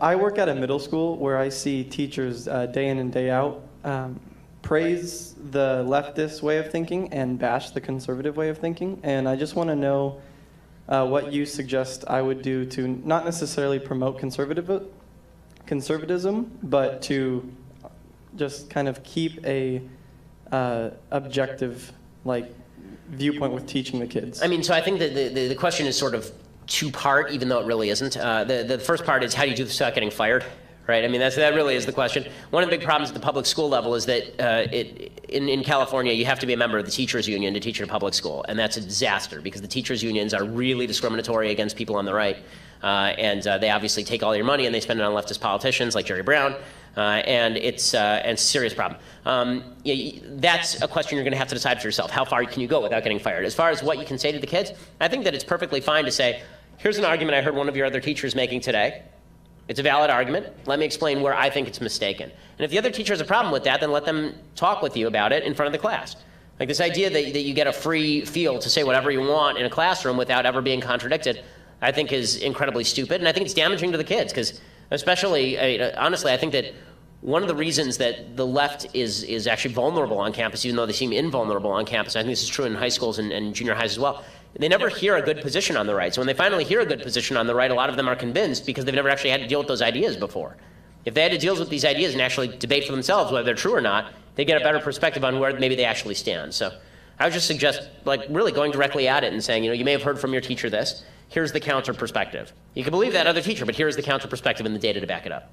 I work at a middle school where I see teachers day in and day out praise the leftist way of thinking and bash the conservative way of thinking. And I just want to know what you suggest I would do to not necessarily promote conservatism, but to just kind of keep a objective viewpoint with teaching the kids. I mean, so I think that the question is sort of two-part, even though it really isn't. The first part is, how do you do this without getting fired? Right? I mean, that really is the question. One of the big problems at the public school level is that in California, you have to be a member of the teachers union to teach in a public school, and that's a disaster because the teachers unions are really discriminatory against people on the right, and they obviously take all your money and they spend it on leftist politicians like Jerry Brown, and it's a serious problem. That's a question you're going to have to decide for yourself. How far can you go without getting fired? As far as what you can say to the kids, I think that it's perfectly fine to say, here's an argument I heard one of your other teachers making today. It's a valid argument. Let me explain where I think it's mistaken. And if the other teacher has a problem with that, then let them talk with you about it in front of the class. Like this idea that you get a free field to say whatever you want in a classroom without ever being contradicted, I think is incredibly stupid. And I think it's damaging to the kids because especially, honestly, I think that one of the reasons that the left is actually vulnerable on campus, even though they seem invulnerable on campus, I think this is true in high schools and junior highs as well, they never hear a good position on the right. So when they finally hear a good position on the right, a lot of them are convinced because they've never actually had to deal with those ideas before. If they had to deal with these ideas and actually debate for themselves whether they're true or not, they get a better perspective on where maybe they actually stand. So I would just suggest really going directly at it and saying, you may have heard from your teacher this. Here's the counter perspective. You can believe that other teacher, but here's the counter perspective and the data to back it up.